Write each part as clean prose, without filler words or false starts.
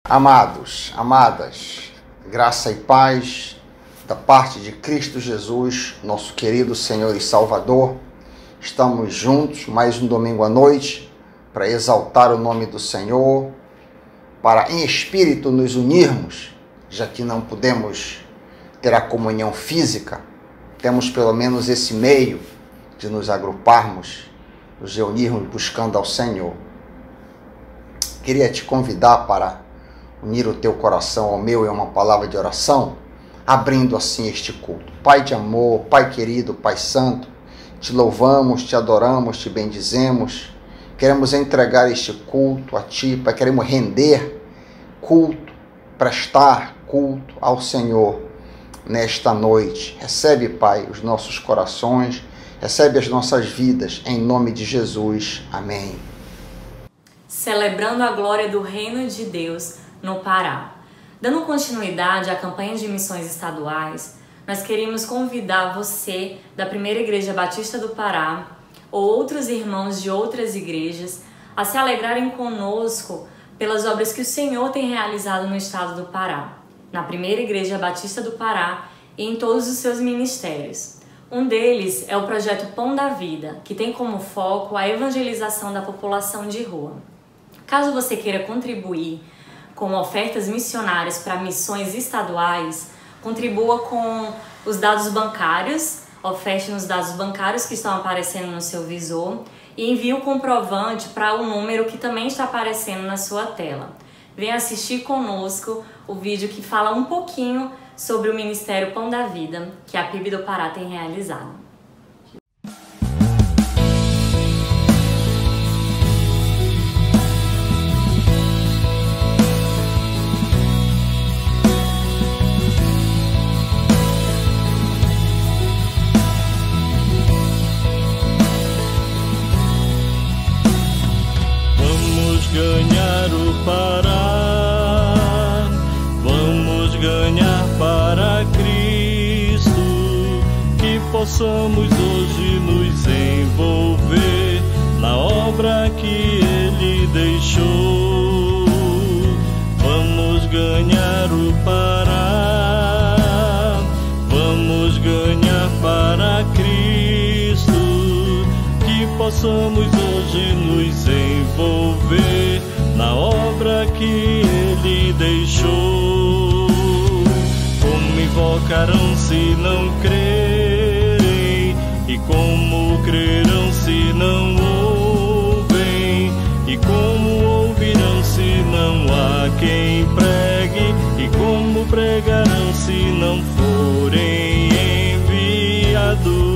Amados, amadas, graça e paz da parte de Cristo Jesus, nosso querido Senhor e Salvador. Estamos juntos mais um domingo à noite para exaltar o nome do Senhor, para em espírito nos unirmos, já que não podemos ter a comunhão física, temos pelo menos esse meio de nos agruparmos, nos reunirmos buscando ao Senhor. Queria te convidar para unir o teu coração ao meu em uma palavra de oração, abrindo assim este culto. Pai de amor, Pai querido, Pai santo, te louvamos, te adoramos, te bendizemos. Queremos entregar este culto a Ti, Pai, queremos render culto, prestar culto ao Senhor nesta noite. Recebe, Pai, os nossos corações, recebe as nossas vidas, em nome de Jesus. Amém. Celebrando a glória do Reino de Deus no Pará. Dando continuidade à campanha de missões estaduais, nós queremos convidar você da Primeira Igreja Batista do Pará ou outros irmãos de outras igrejas a se alegrarem conosco pelas obras que o Senhor tem realizado no estado do Pará, na Primeira Igreja Batista do Pará e em todos os seus ministérios. Um deles é o projeto Pão da Vida, que tem como foco a evangelização da população de rua. Caso você queira contribuir com ofertas missionárias para missões estaduais, contribua com os dados bancários, oferte nos dados bancários que estão aparecendo no seu visor e envie o comprovante para o número que também está aparecendo na sua tela. Venha assistir conosco o vídeo que fala um pouquinho sobre o Ministério Pão da Vida que a PIB do Pará tem realizado. Ganhar o Pará, vamos ganhar para Cristo, que possamos hoje nos envolver na obra que Ele deixou. Vamos ganhar o Pará, vamos ganhar para Cristo, que possamos hoje nos envolver na obra que Ele deixou. Como invocarão se não crerem? E como crerão se não ouvem? E como ouvirão se não há quem pregue? E como pregarão se não forem enviados?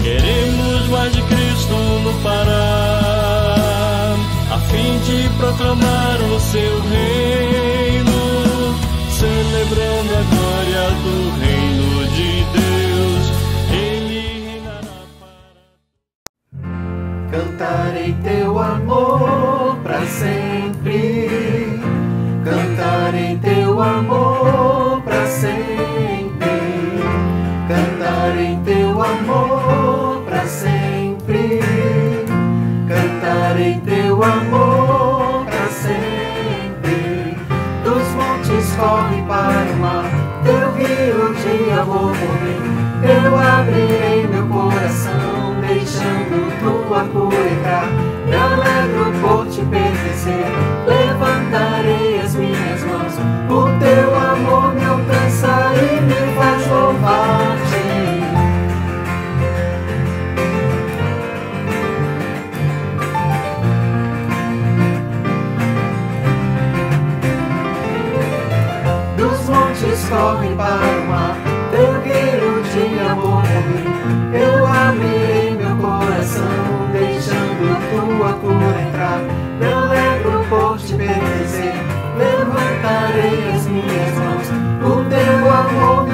Queremos mais de Cristo no Pará, a fim de proclamar o seu reino, celebrando a glória do reino de Deus. Ele reinará para... Cantarei teu amor para sempre, cantarei teu amor para sempre, cantarei teu amor para sempre, cantarei teu amor para sempre. Dos montes corre para o mar, teu rio de amor por mim. Eu abrirei meu coração, deixando tua cura entrar. Me alegro por te pertencer, levantarei as minhas mãos. O teu amor me alcança e me faz louvar-te. Correm para o mar, teu rio de amor por mim. Eu abrirei meu coração, deixando tua cura entrar. Me alegro por te pertencer, levantarei as minhas mãos. O teu amor me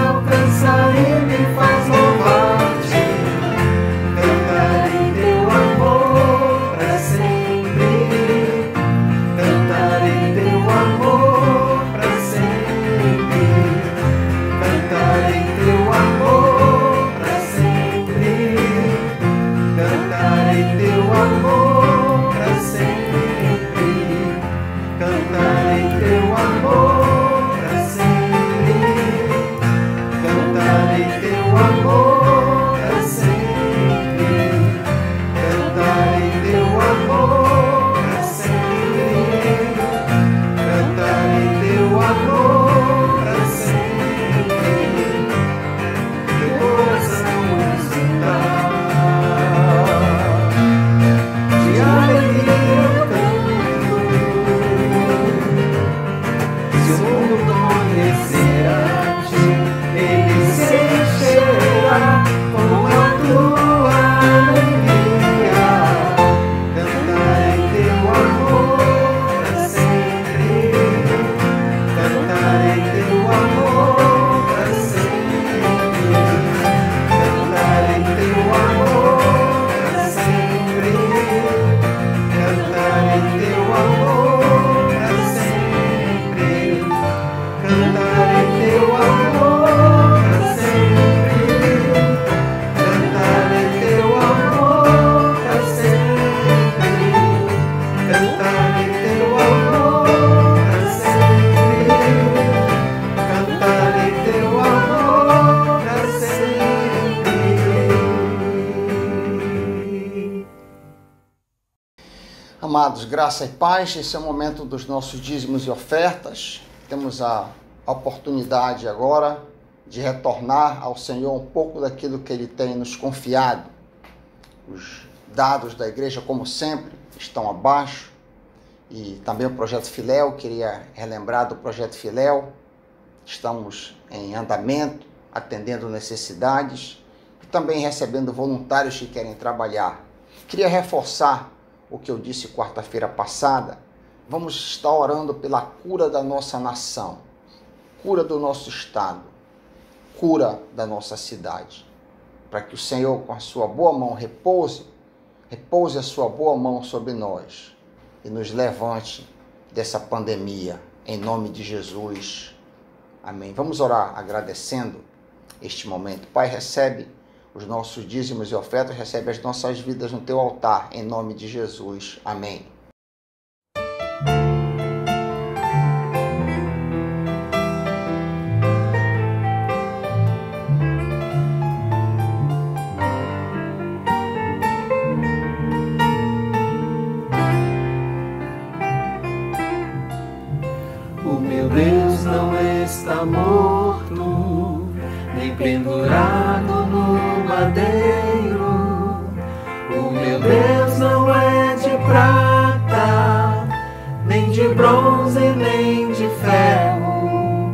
amados, graça e paz. Esse é o momento dos nossos dízimos e ofertas. Temos a oportunidade agora de retornar ao Senhor um pouco daquilo que Ele tem nos confiado. Os dados da igreja, como sempre, estão abaixo. E também o Projeto Filéu, queria relembrar do Projeto Filéu. Estamos em andamento, atendendo necessidades e também recebendo voluntários que querem trabalhar. Queria reforçar o que eu disse quarta-feira passada. Vamos estar orando pela cura da nossa nação, cura do nosso estado, cura da nossa cidade, para que o Senhor, com a sua boa mão, repouse a sua boa mão sobre nós e nos levante dessa pandemia, em nome de Jesus. Amém. Vamos orar agradecendo este momento. Pai, recebe os nossos dízimos e ofertas, recebe as nossas vidas no teu altar, em nome de Jesus. Amém. O meu Deus não está morto, nem pendurado no madeiro. O meu Deus não é de prata, nem de bronze, nem de ferro.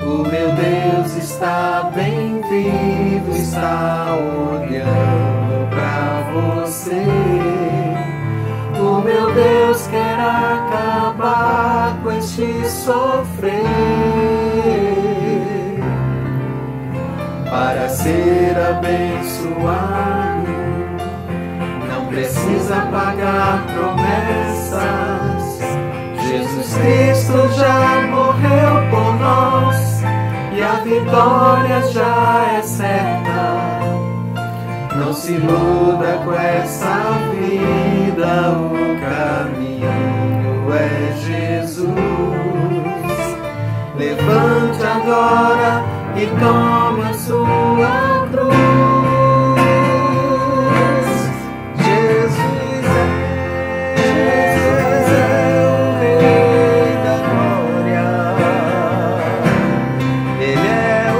O meu Deus está bem vivo, está olhando para você. O meu Deus quer acabar com este sofrer. Para ser abençoado, não precisa pagar promessas. Jesus Cristo já morreu por nós e a vitória já é certa. Não se iluda com essa vida, o caminho é Jesus. Levante agora e tome a sua cruz. Jesus é o Rei da glória. Ele é o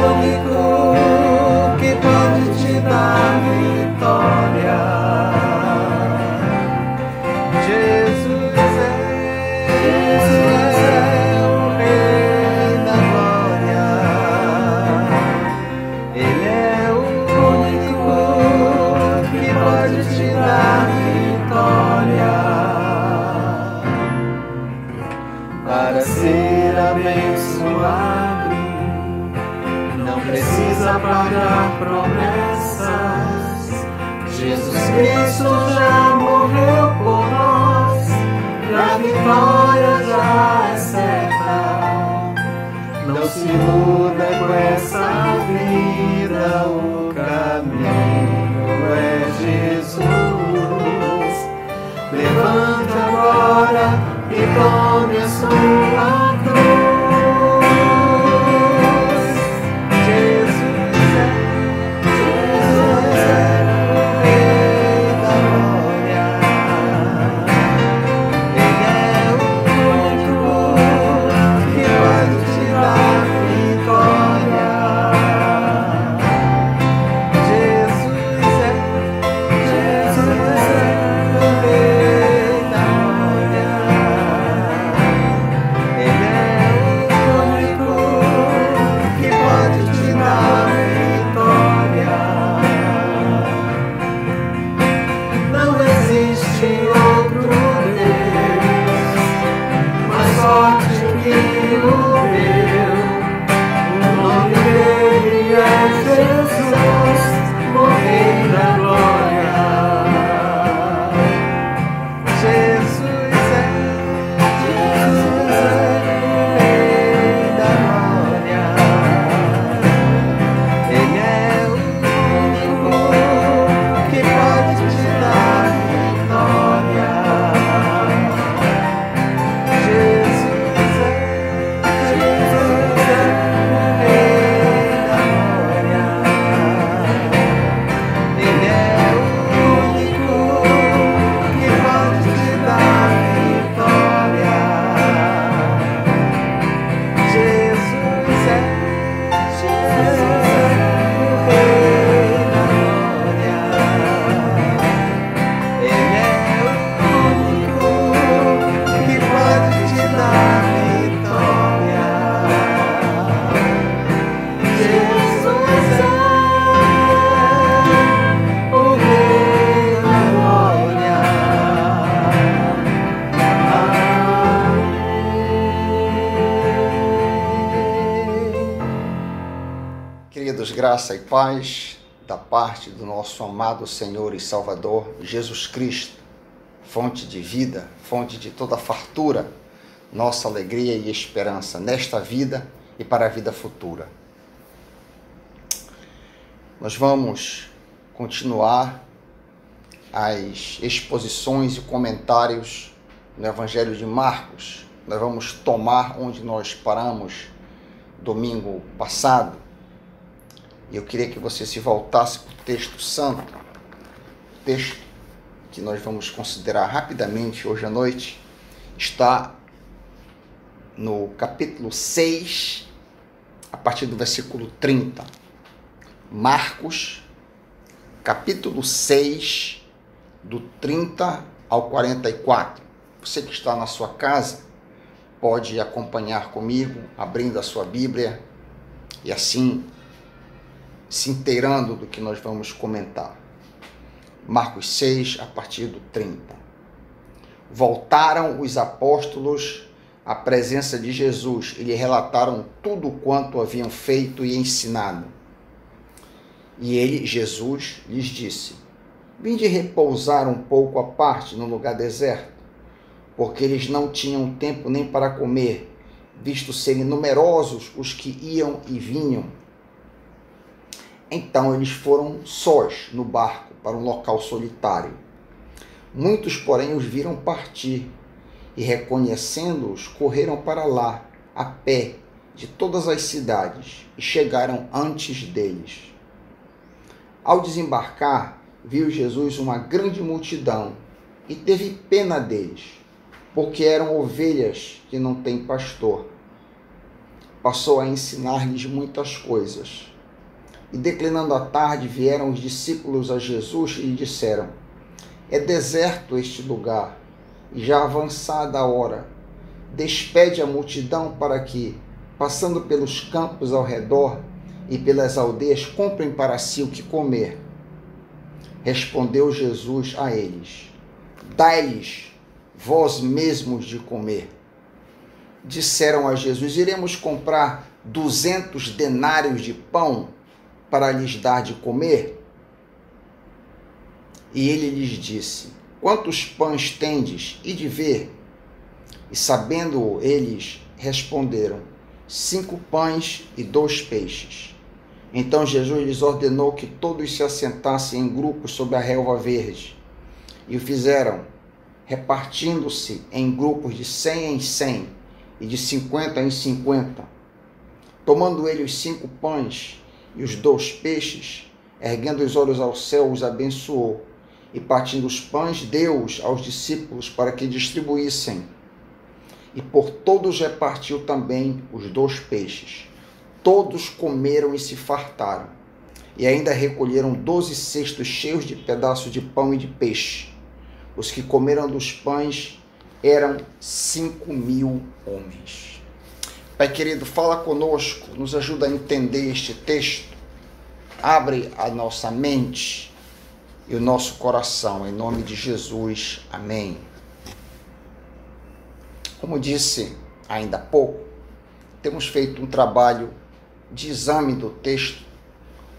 único que pode te dar vitória. Jesus é o Rei da glória. Ele é o único que pode te dar vitória. Para ser abençoado, não precisa pagar promessas. Jesus Cristo já morreu por nós e a vitória já é certa. Não se iluda com essa vida, o caminho é Jesus. Levante agora e tome a sua cruz. Jesus é o Rei da glória. Ele é o único que pode te dar vitória. Queridos, graça e paz da parte do nosso amado Senhor e Salvador Jesus Cristo, fonte de vida, fonte de toda fartura, nossa alegria e esperança nesta vida e para a vida futura. Nós vamos continuar as exposições e comentários no Evangelho de Marcos. Nós vamos tomar onde nós paramos domingo passado. E eu queria que você se voltasse para o texto santo, o texto que nós vamos considerar rapidamente hoje à noite, está no capítulo 6, a partir do versículo 30. Marcos, capítulo 6, do 30 ao 44. Você que está na sua casa, pode acompanhar comigo, abrindo a sua Bíblia e assim se inteirando do que nós vamos comentar. Marcos 6, a partir do 30. Voltaram os apóstolos à presença de Jesus e lhe relataram tudo quanto haviam feito e ensinado. E ele, Jesus, lhes disse: vinde repousar um pouco à parte no lugar deserto, porque eles não tinham tempo nem para comer, visto serem numerosos os que iam e vinham. Então eles foram sós no barco para um local solitário. Muitos, porém, os viram partir e, reconhecendo-os, correram para lá, a pé, de todas as cidades, e chegaram antes deles. Ao desembarcar, viu Jesus uma grande multidão e teve pena deles, porque eram ovelhas que não têm pastor. Passou a ensinar-lhes muitas coisas. E declinando a tarde, vieram os discípulos a Jesus e lhe disseram: é deserto este lugar, e já avançada a hora. Despede a multidão para que, passando pelos campos ao redor e pelas aldeias, comprem para si o que comer. Respondeu Jesus a eles: dai-lhes vós mesmos de comer. Disseram a Jesus: iremos comprar 200 denários de pão para lhes dar de comer? E ele lhes disse: quantos pães tendes? E de ver. E sabendo eles, responderam: 5 pães e 2 peixes. Então Jesus lhes ordenou que todos se assentassem em grupos sob a relva verde. E o fizeram, repartindo-se em grupos de 100 em 100 e de 50 em 50. Tomando ele os 5 pães e os 2 peixes, erguendo os olhos ao céu, os abençoou, e partindo os pães, deu-os aos discípulos para que distribuíssem. E por todos repartiu também os 2 peixes. Todos comeram e se fartaram, e ainda recolheram 12 cestos cheios de pedaços de pão e de peixe. Os que comeram dos pães eram 5.000 homens. Pai querido, fala conosco, nos ajuda a entender este texto. Abre a nossa mente e o nosso coração, em nome de Jesus. Amém. Como disse ainda há pouco, temos feito um trabalho de exame do texto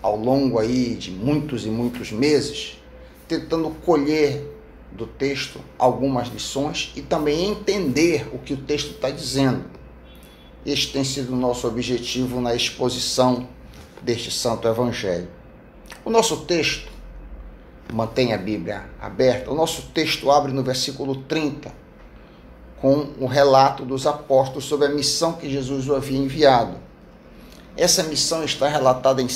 ao longo aí de muitos e muitos meses, tentando colher do texto algumas lições e também entender o que o texto está dizendo. Este tem sido o nosso objetivo na exposição deste Santo Evangelho. O nosso texto, mantenha a Bíblia aberta, o nosso texto abre no versículo 30, com o relato dos apóstolos sobre a missão que Jesus o havia enviado. Essa missão está relatada em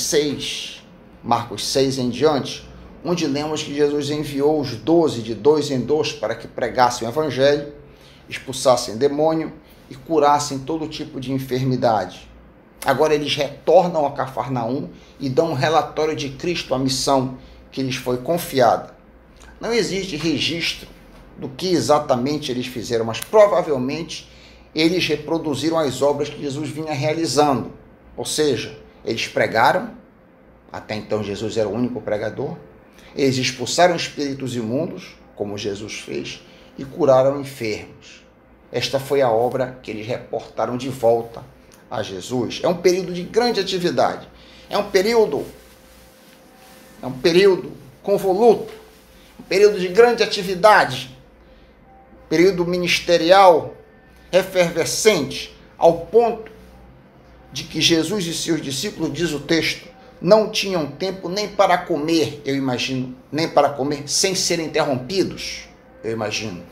Marcos 6 em diante, onde lemos que Jesus enviou os 12 de 2 em 2 para que pregassem o Evangelho, expulsassem demônio e curassem todo tipo de enfermidade. Agora eles retornam a Cafarnaum e dão um relatório de Cristo, a missão que lhes foi confiada. Não existe registro do que exatamente eles fizeram, mas provavelmente eles reproduziram as obras que Jesus vinha realizando. Ou seja, eles pregaram, até então Jesus era o único pregador, eles expulsaram espíritos imundos, como Jesus fez, e curaram enfermos. Esta foi a obra que eles reportaram de volta a Jesus. É um período de grande atividade. É um período convoluto, um período de grande atividade, período ministerial efervescente, ao ponto de que Jesus e seus discípulos, diz o texto, não tinham tempo nem para comer, eu imagino, nem para comer sem serem interrompidos, eu imagino,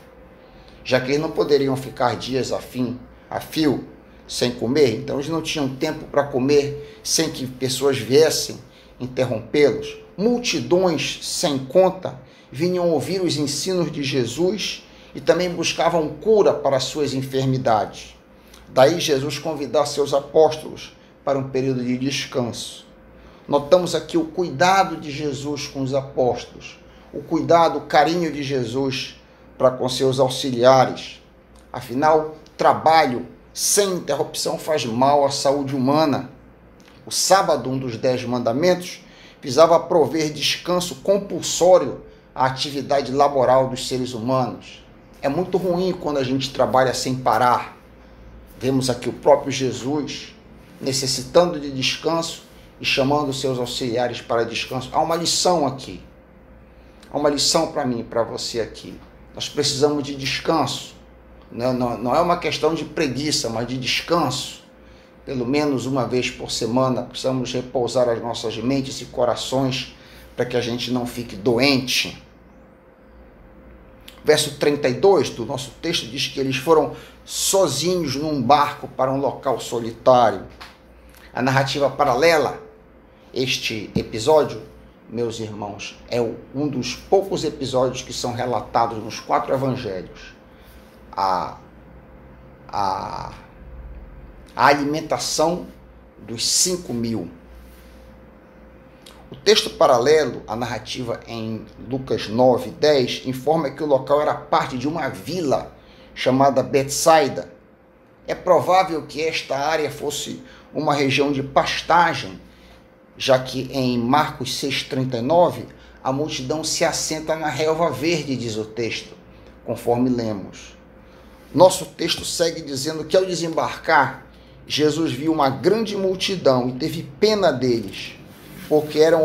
já que eles não poderiam ficar dias a fio sem comer, então eles não tinham tempo para comer sem que pessoas viessem interrompê-los. Multidões sem conta vinham ouvir os ensinos de Jesus e também buscavam cura para suas enfermidades. Daí Jesus convidar seus apóstolos para um período de descanso. Notamos aqui o cuidado de Jesus com os apóstolos, o cuidado, o carinho de Jesus para com seus auxiliares. Afinal, trabalho sem interrupção faz mal à saúde humana. O sábado, um dos 10 mandamentos, visava prover descanso compulsório à atividade laboral dos seres humanos. É muito ruim quando a gente trabalha sem parar. Vemos aqui o próprio Jesus necessitando de descanso e chamando seus auxiliares para descanso. Há uma lição aqui. Há uma lição para mim e para você aqui. Nós precisamos de descanso. Não é uma questão de preguiça, mas de descanso. Pelo menos uma vez por semana, precisamos repousar as nossas mentes e corações para que a gente não fique doente. Verso 32 do nosso texto diz que eles foram sozinhos num barco para um local solitário. A narrativa paralela, este episódio, meus irmãos, é um dos poucos episódios que são relatados nos 4 evangelhos. A alimentação dos 5.000. O texto paralelo, a narrativa em Lucas 9:10, informa que o local era parte de uma vila chamada Betsaida. É provável que esta área fosse uma região de pastagem, já que em Marcos 6:39 a multidão se assenta na relva verde, diz o texto, conforme lemos. Nosso texto segue dizendo que ao desembarcar, Jesus viu uma grande multidão e teve pena deles, porque eram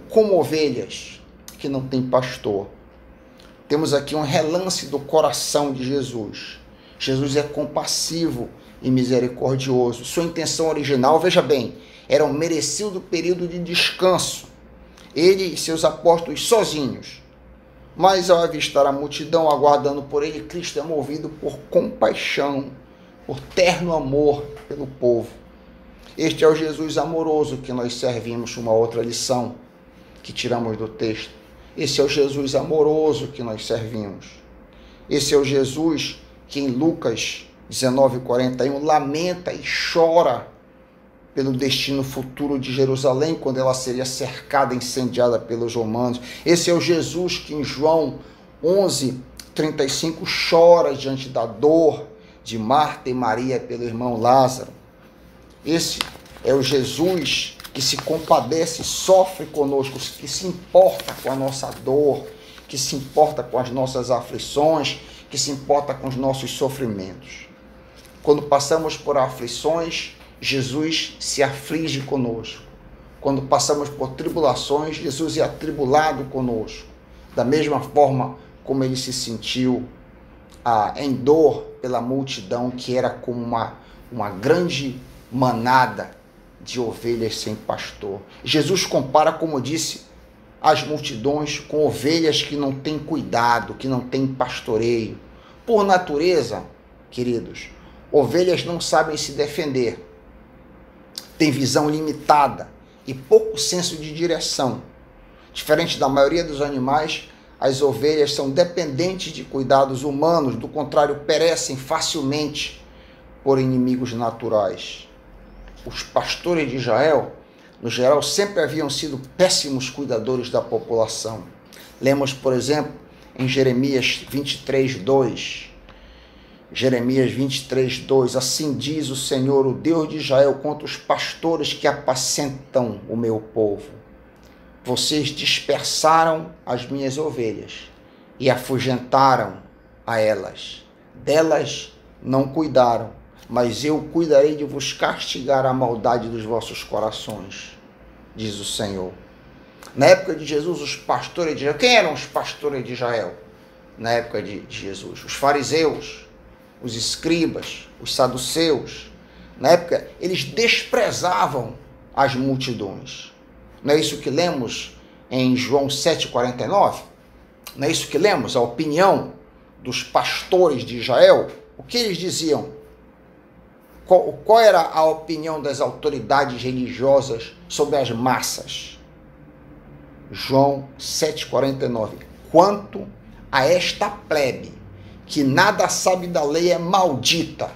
como ovelhas que não têm pastor. Temos aqui um relance do coração de Jesus. Jesus é compassivo e misericordioso. Sua intenção original, veja bem, era um merecido período de descanso. Ele e seus apóstolos sozinhos. Mas ao avistar a multidão aguardando por ele, Cristo é movido por compaixão, por terno amor pelo povo. Este é o Jesus amoroso que nós servimos, uma outra lição que tiramos do texto. Esse é o Jesus amoroso que nós servimos. Esse é o Jesus que em Lucas 19:41 lamenta e chora pelo destino futuro de Jerusalém, quando ela seria cercada, incendiada pelos romanos. Esse é o Jesus que em João 11:35 chora diante da dor de Marta e Maria pelo irmão Lázaro. Esse é o Jesus que se compadece, sofre conosco, que se importa com a nossa dor, que se importa com as nossas aflições, que se importa com os nossos sofrimentos. Quando passamos por aflições, Jesus se aflige conosco. Quando passamos por tribulações, Jesus é atribulado conosco. Da mesma forma como ele se sentiu em dor pela multidão, que era como uma grande manada de ovelhas sem pastor. Jesus compara, como disse, as multidões com ovelhas que não têm cuidado, que não têm pastoreio. Por natureza, queridos, ovelhas não sabem se defender, têm visão limitada e pouco senso de direção. Diferente da maioria dos animais, as ovelhas são dependentes de cuidados humanos, do contrário, perecem facilmente por inimigos naturais. Os pastores de Israel, no geral, sempre haviam sido péssimos cuidadores da população. Lemos, por exemplo, em Jeremias 23:2. Jeremias 23:2. Assim diz o Senhor, o Deus de Israel, contra os pastores que apacentam o meu povo. Vocês dispersaram as minhas ovelhas e afugentaram a elas. Delas não cuidaram. mas eu cuidarei de vos castigar a maldade dos vossos corações, diz o Senhor. Na época de Jesus, os pastores de Israel, quem eram os pastores de Israel? Na época de Jesus, os fariseus, os escribas, os saduceus. Na época, eles desprezavam as multidões. Não é isso que lemos em João 7,49? Não é isso que lemos? A opinião dos pastores de Israel? O que eles diziam? Qual era a opinião das autoridades religiosas sobre as massas? João 7,49. Quanto a esta plebe, que nada sabe da lei, é maldita.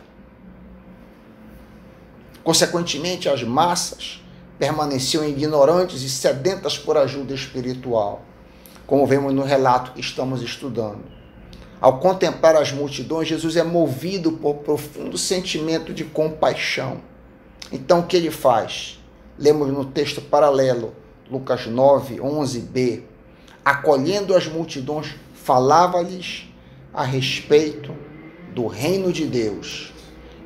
Consequentemente, as massas permaneciam ignorantes e sedentas por ajuda espiritual, como vemos no relato que estamos estudando. Ao contemplar as multidões, Jesus é movido por profundo sentimento de compaixão. Então, o que ele faz? Lemos no texto paralelo, Lucas 9, 11b. Acolhendo as multidões, falava-lhes a respeito do reino de Deus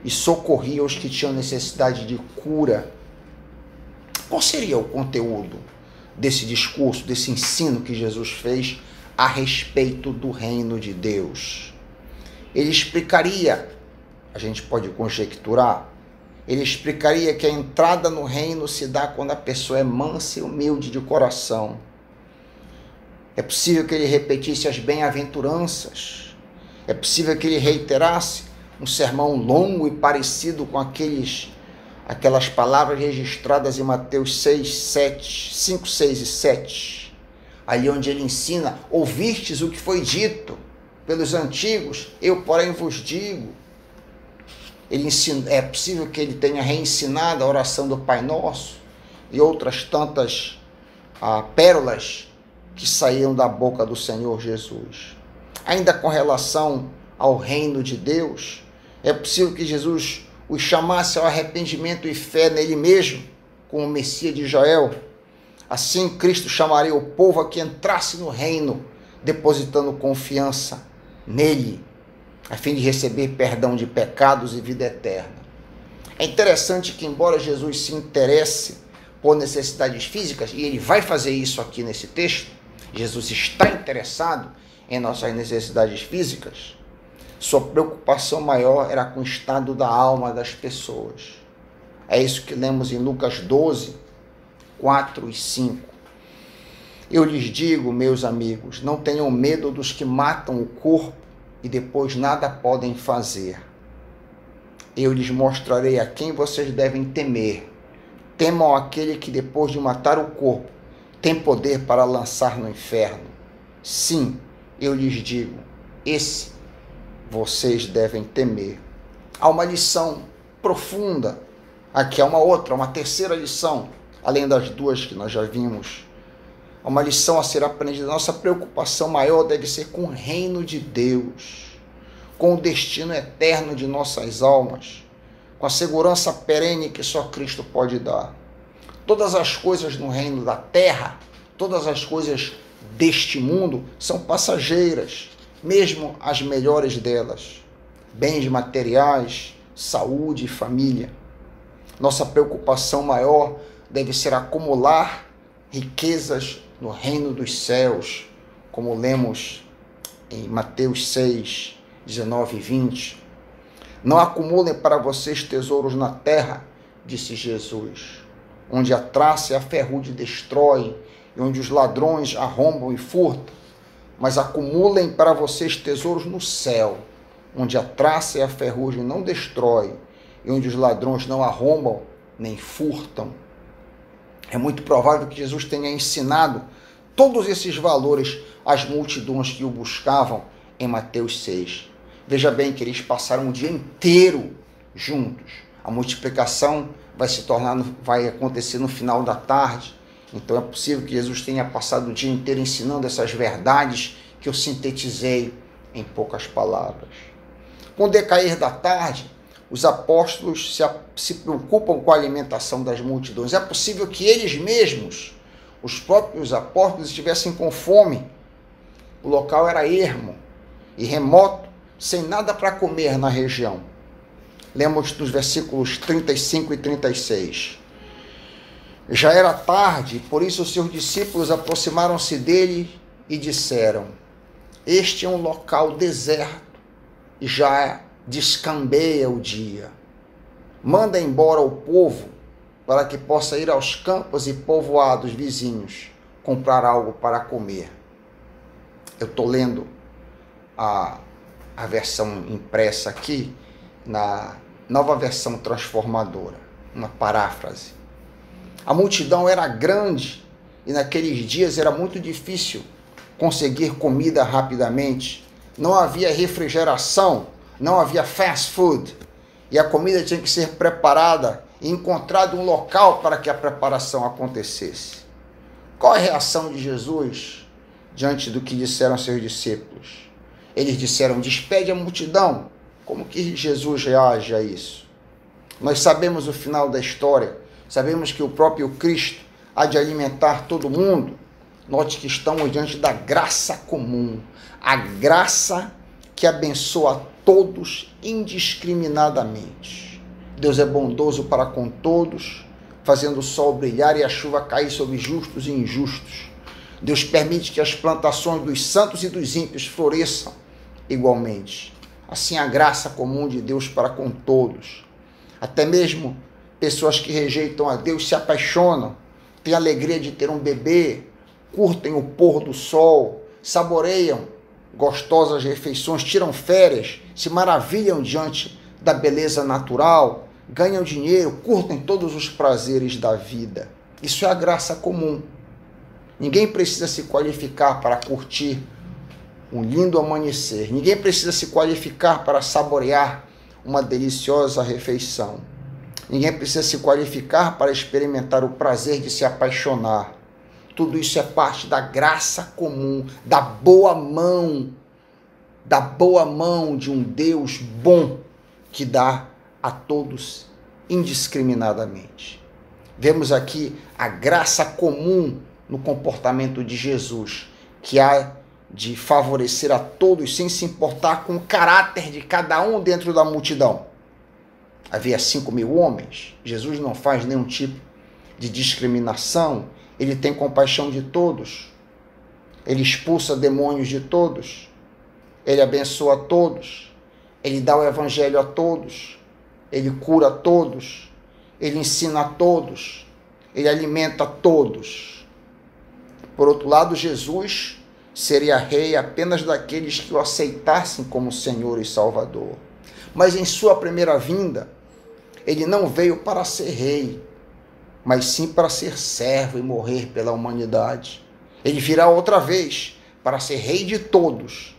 e socorria os que tinham necessidade de cura. Qual seria o conteúdo desse discurso, desse ensino que Jesus fez a respeito do reino de Deus? Ele explicaria, a gente pode conjecturar, ele explicaria que a entrada no reino se dá quando a pessoa é mansa e humilde de coração. É possível que ele repetisse as bem-aventuranças. É possível que ele reiterasse um sermão longo e parecido com aquelas palavras registradas em Mateus 5, 6 e 7. Ali onde ele ensina: ouvistes o que foi dito pelos antigos, eu, porém, vos digo. É possível que ele tenha reensinado a oração do Pai Nosso e outras tantas pérolas que saíram da boca do Senhor Jesus. Ainda com relação ao reino de Deus, é possível que Jesus os chamasse ao arrependimento e fé nele mesmo, como o Messias de Israel. Assim, Cristo chamaria o povo a que entrasse no reino, depositando confiança nele, a fim de receber perdão de pecados e vida eterna. É interessante que, embora Jesus se interesse por necessidades físicas, e ele vai fazer isso aqui nesse texto, Jesus está interessado em nossas necessidades físicas, sua preocupação maior era com o estado da alma das pessoas. É isso que lemos em Lucas 12, 4 e 5. Eu lhes digo, meus amigos, não tenham medo dos que matam o corpo e depois nada podem fazer. Eu lhes mostrarei a quem vocês devem temer. Temam aquele que depois de matar o corpo tem poder para lançar no inferno. Sim, eu lhes digo, esse vocês devem temer. Há uma lição profunda. Aqui há uma terceira lição, além das duas que nós já vimos. Há uma lição a ser aprendida. Nossa preocupação maior deve ser com o reino de Deus, com o destino eterno de nossas almas, com a segurança perene que só Cristo pode dar. Todas as coisas no reino da terra, todas as coisas deste mundo são passageiras, mesmo as melhores delas. Bens materiais, saúde e família. Nossa preocupação maior deve ser acumular riquezas no reino dos céus, como lemos em Mateus 6, 19 e 20. Não acumulem para vocês tesouros na terra, disse Jesus, onde a traça e a ferrugem destroem, e onde os ladrões arrombam e furtam, mas acumulem para vocês tesouros no céu, onde a traça e a ferrugem não destroem, e onde os ladrões não arrombam nem furtam. É muito provável que Jesus tenha ensinado todos esses valores às multidões que o buscavam em Mateus 6. Veja bem que eles passaram o dia inteiro juntos. A multiplicação vai acontecer no final da tarde. Então é possível que Jesus tenha passado o dia inteiro ensinando essas verdades que eu sintetizei em poucas palavras. Com o decair da tarde, os apóstolos se preocupam com a alimentação das multidões. É possível que eles mesmos, os próprios apóstolos, estivessem com fome. O local era ermo e remoto, sem nada para comer na região. Lemos nos versículos 35 e 36. Já era tarde, por isso os seus discípulos aproximaram-se dele e disseram: este é um local deserto e já descambeia o dia. Manda embora o povo para que possa ir aos campos e povoados vizinhos comprar algo para comer. Eu estou lendo a versão impressa aqui, na Nova Versão Transformadora, uma paráfrase. A multidão era grande e naqueles dias era muito difícil conseguir comida rapidamente. Não havia refrigeração, não havia fast food, e a comida tinha que ser preparada e encontrado um local para que a preparação acontecesse. Qual a reação de Jesus diante do que disseram seus discípulos? Eles disseram: despede a multidão. Como que Jesus reage a isso? Nós sabemos o final da história, sabemos que o próprio Cristo há de alimentar todo mundo. Note que estamos diante da graça comum, a graça que abençoa todos indiscriminadamente. Deus é bondoso para com todos, fazendo o sol brilhar e a chuva cair sobre justos e injustos. Deus permite que as plantações dos santos e dos ímpios floresçam igualmente. Assim a graça comum de Deus para com todos. Até mesmo pessoas que rejeitam a Deus se apaixonam, têm a alegria de ter um bebê, curtem o pôr do sol, saboreiam gostosas refeições, tiram férias, se maravilham diante da beleza natural, ganham dinheiro, curtem todos os prazeres da vida. Isso é a graça comum. Ninguém precisa se qualificar para curtir um lindo amanhecer. Ninguém precisa se qualificar para saborear uma deliciosa refeição. Ninguém precisa se qualificar para experimentar o prazer de se apaixonar. Tudo isso é parte da graça comum, da boa mão de um Deus bom que dá a todos indiscriminadamente. Vemos aqui a graça comum no comportamento de Jesus, que há de favorecer a todos sem se importar com o caráter de cada um dentro da multidão. Havia 5.000 homens. Jesus não faz nenhum tipo de discriminação. Ele tem compaixão de todos. Ele expulsa demônios de todos. Ele abençoa todos. Ele dá o evangelho a todos. Ele cura a todos. Ele ensina a todos. Ele alimenta a todos. Por outro lado, Jesus seria rei apenas daqueles que o aceitassem como Senhor e Salvador. Mas em sua primeira vinda, ele não veio para ser rei, mas sim para ser servo e morrer pela humanidade. Ele virá outra vez para ser rei de todos.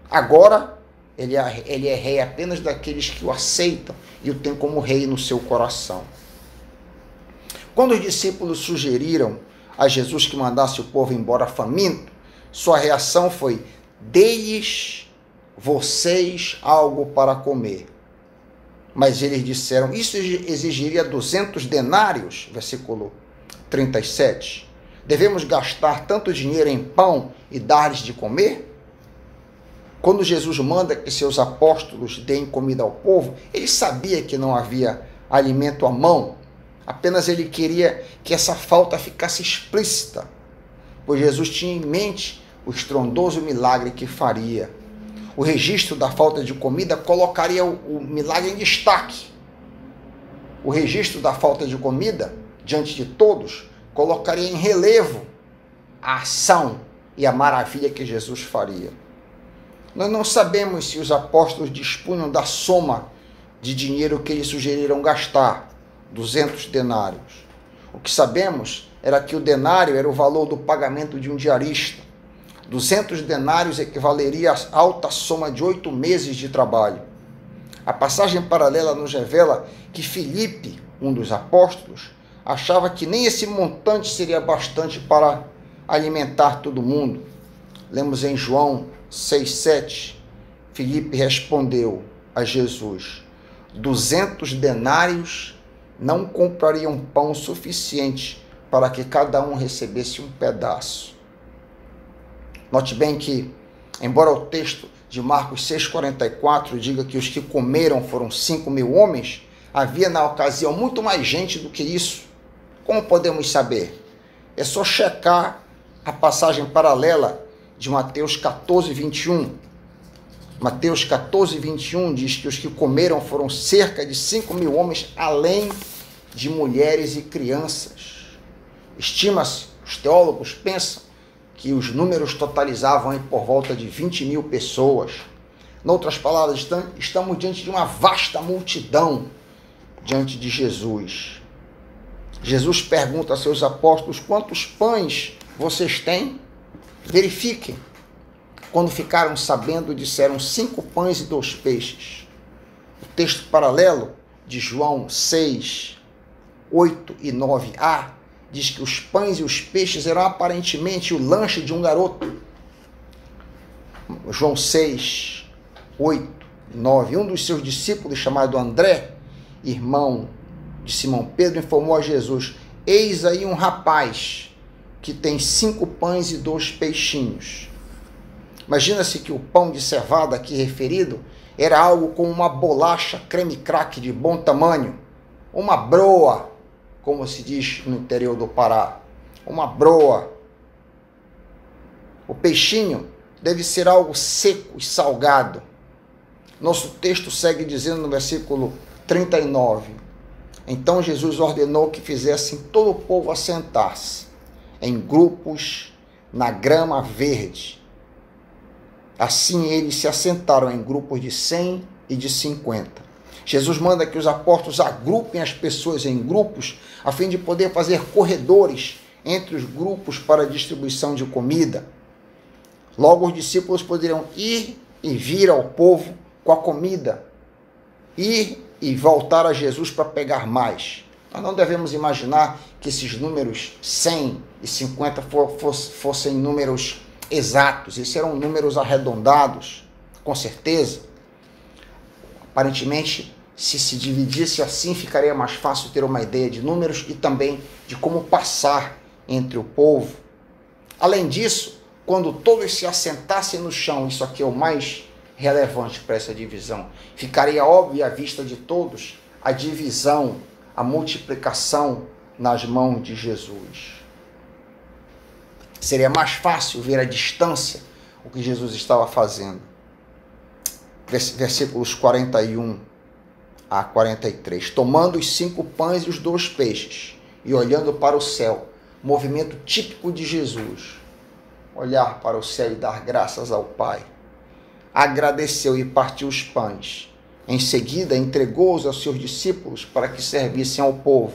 Agora, ele é rei apenas daqueles que o aceitam e o têm como rei no seu coração. Quando os discípulos sugeriram a Jesus que mandasse o povo embora faminto, sua reação foi: dê-lhes vocês algo para comer. Mas eles disseram: isso exigiria 200 denários, versículo 37. Devemos gastar tanto dinheiro em pão e dar-lhes de comer? Quando Jesus manda que seus apóstolos deem comida ao povo, ele sabia que não havia alimento à mão. Apenas ele queria que essa falta ficasse explícita, pois Jesus tinha em mente o estrondoso milagre que faria. O registro da falta de comida colocaria o milagre em destaque. O registro da falta de comida, diante de todos, colocaria em relevo a ação e a maravilha que Jesus faria. Nós não sabemos se os apóstolos dispunham da soma de dinheiro que eles sugeriram gastar, 200 denários. O que sabemos era que o denário era o valor do pagamento de um diarista. 200 denários equivaleria à alta soma de 8 meses de trabalho. A passagem paralela nos revela que Filipe, um dos apóstolos, achava que nem esse montante seria bastante para alimentar todo mundo. Lemos em João 6,7, Filipe respondeu a Jesus: 200 denários não comprariam pão suficiente para que cada um recebesse um pedaço. Note bem que, embora o texto de Marcos 6,44 diga que os que comeram foram 5.000 homens, havia na ocasião muito mais gente do que isso. Como podemos saber? É só checar a passagem paralela de Mateus 14:21. Mateus 14:21 diz que os que comeram foram cerca de 5.000 homens, além de mulheres e crianças. Estima-se, os teólogos pensam, que os números totalizavam por volta de 20.000 pessoas. Em outras palavras, estamos diante de uma vasta multidão diante de Jesus. Jesus pergunta a seus apóstolos: quantos pães vocês têm? Verifiquem. Quando ficaram sabendo, disseram: 5 pães e 2 peixes. O texto paralelo de João 6, 8 e 9a diz que os pães e os peixes eram aparentemente o lanche de um garoto. João 6, 8 e 9. Um dos seus discípulos, chamado André, irmão de Simão Pedro, informou a Jesus: eis aí um rapaz que tem 5 pães e 2 peixinhos. Imagina-se que o pão de cevada aqui referido era algo como uma bolacha creme crack de bom tamanho, uma broa, como se diz no interior do Pará, uma broa. O peixinho deve ser algo seco e salgado. Nosso texto segue dizendo no versículo 39, então Jesus ordenou que fizessem todo o povo assentar-se em grupos na grama verde. Assim eles se assentaram em grupos de 100 e de 50. Jesus manda que os apóstolos agrupem as pessoas em grupos a fim de poder fazer corredores entre os grupos para a distribuição de comida. Logo os discípulos poderiam ir e vir ao povo com a comida, ir e voltar a Jesus para pegar mais. Nós não devemos imaginar que esses números 100 e 50 fossem números exatos. Esses eram números arredondados, com certeza. Aparentemente, se dividisse assim, ficaria mais fácil ter uma ideia de números e também de como passar entre o povo. Além disso, quando todos se assentassem no chão, isso aqui é o mais relevante para essa divisão, ficaria óbvio à vista de todos a divisão, a multiplicação nas mãos de Jesus. Seria mais fácil ver à distância o que Jesus estava fazendo. Versículos 41 a 43. Tomando os 5 pães e os 2 peixes e olhando para o céu, movimento típico de Jesus, olhar para o céu e dar graças ao Pai. Agradeceu e partiu os pães. Em seguida, entregou-os aos seus discípulos para que servissem ao povo.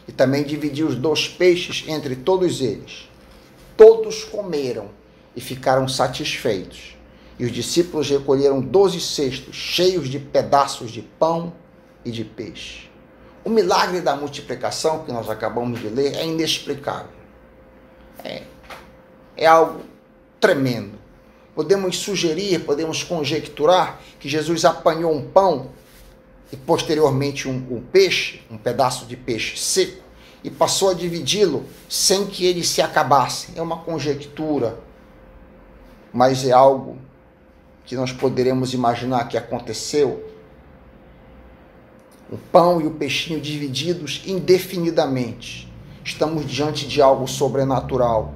E também dividiu os 2 peixes entre todos eles. Todos comeram e ficaram satisfeitos. E os discípulos recolheram 12 cestos cheios de pedaços de pão e de peixe. O milagre da multiplicação que nós acabamos de ler é inexplicável. É algo tremendo. Podemos sugerir, podemos conjecturar que Jesus apanhou um pão e posteriormente um peixe, um pedaço de peixe seco, e passou a dividi-lo sem que eles se acabassem. É uma conjectura, mas é algo que nós poderemos imaginar que aconteceu. O pão e o peixinho divididos indefinidamente. Estamos diante de algo sobrenatural.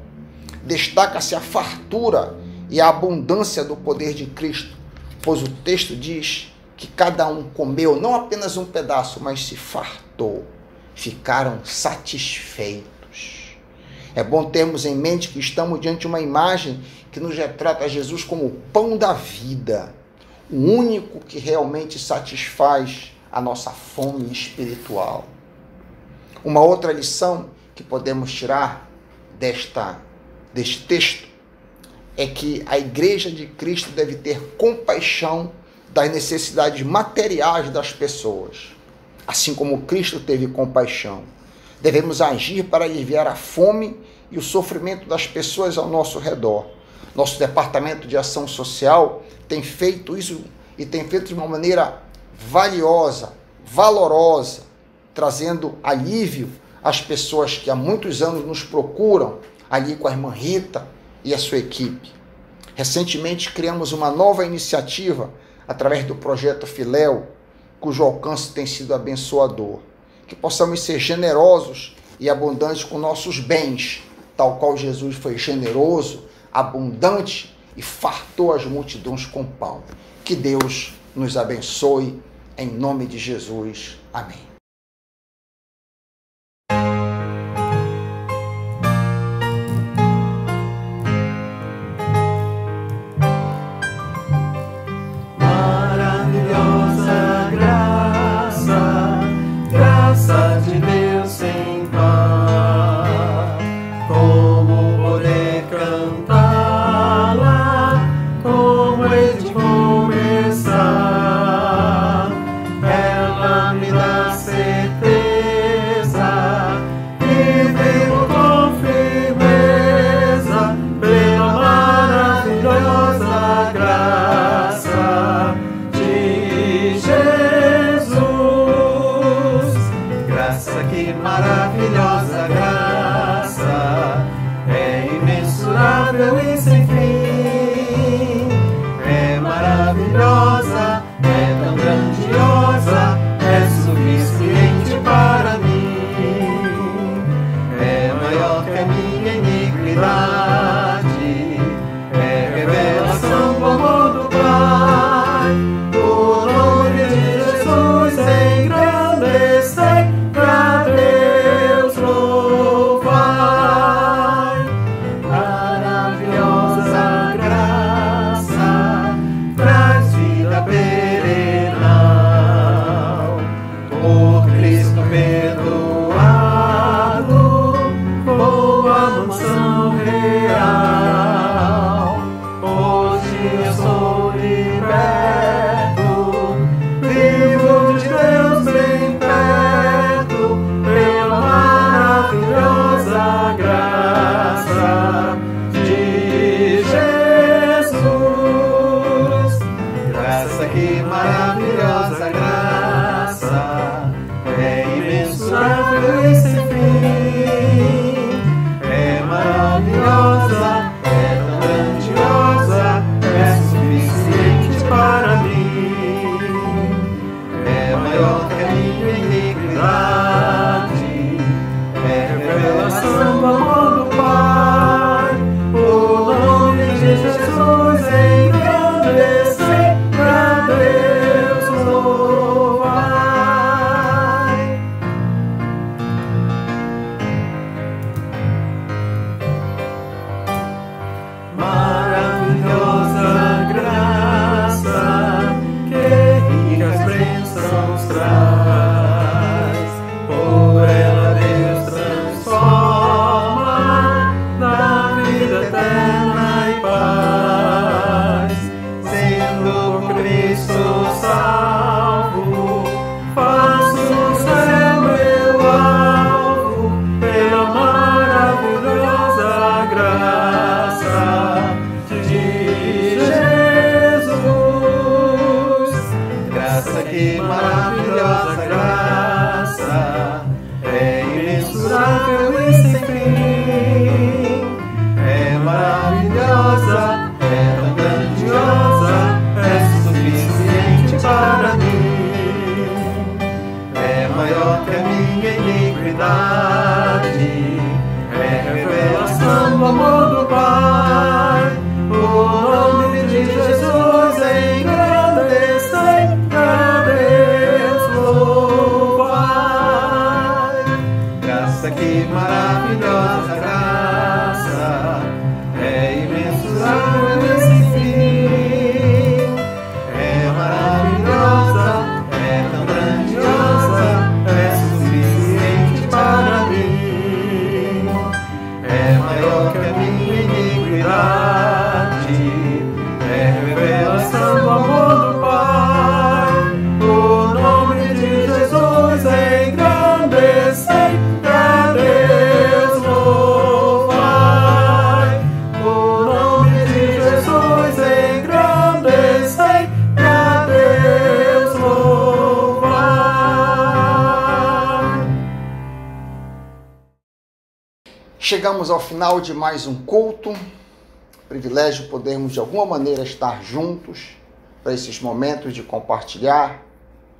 Destaca-se a fartura e a abundância do poder de Cristo, pois o texto diz que cada um comeu não apenas um pedaço, mas se fartou. Ficaram satisfeitos. É bom termos em mente que estamos diante de uma imagem que nos retrata Jesus como o pão da vida, o único que realmente satisfaz a nossa fome espiritual. Uma outra lição que podemos tirar deste texto é que a Igreja de Cristo deve ter compaixão das necessidades materiais das pessoas, assim como Cristo teve compaixão. Devemos agir para aliviar a fome e o sofrimento das pessoas ao nosso redor. Nosso Departamento de Ação Social tem feito isso e tem feito de uma maneira valiosa, valorosa, trazendo alívio às pessoas que há muitos anos nos procuram, ali com a irmã Rita e a sua equipe. Recentemente criamos uma nova iniciativa através do projeto Filéu, cujo alcance tem sido abençoador. Que possamos ser generosos e abundantes com nossos bens, tal qual Jesus foi generoso, abundante e fartou as multidões com pão. Que Deus nos abençoe, em nome de Jesus. Amém. Chegamos ao final de mais um culto. privilégio podermos de alguma maneira estar juntos para esses momentos de compartilhar,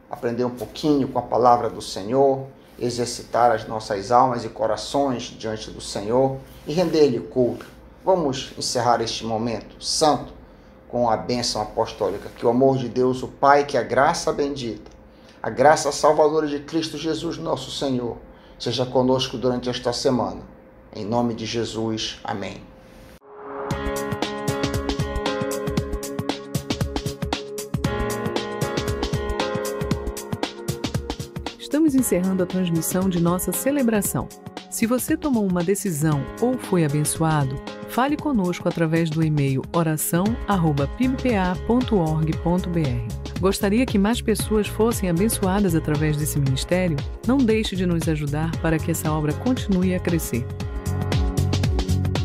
aprender um pouquinho com a palavra do Senhor, exercitar as nossas almas e corações diante do Senhor e render-lhe culto. Vamos encerrar este momento santo com a bênção apostólica. Que o amor de Deus, o Pai, que a graça bendita, a graça salvadora de Cristo Jesus, nosso Senhor, seja conosco durante esta semana. Em nome de Jesus, amém. Estamos encerrando a transmissão de nossa celebração. Se você tomou uma decisão ou foi abençoado, fale conosco através do e-mail oração@pibpa.org.br. Gostaria que mais pessoas fossem abençoadas através desse ministério? Não deixe de nos ajudar para que essa obra continue a crescer.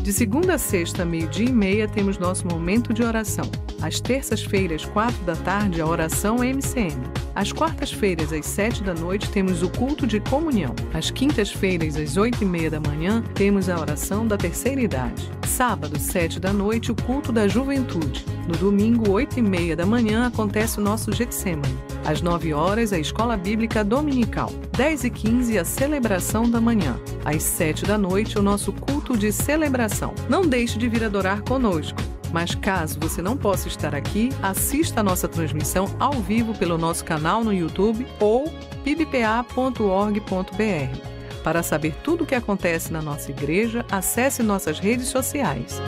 De segunda a sexta, 12h30, temos nosso momento de oração. Às terças-feiras, 16h, a oração MCM. Às quartas-feiras, às 19h, temos o culto de comunhão. Às quintas-feiras, às 8h30, temos a oração da terceira idade. Sábado, 19h, o culto da juventude. No domingo, 8h30, acontece o nosso Getsemane. Às 9h, a escola bíblica dominical. 10h15, a celebração da manhã. Às 7h, o nosso culto de celebração. Não deixe de vir adorar conosco. Mas caso você não possa estar aqui, assista a nossa transmissão ao vivo pelo nosso canal no YouTube ou pibpa.org.br. Para saber tudo o que acontece na nossa igreja, acesse nossas redes sociais.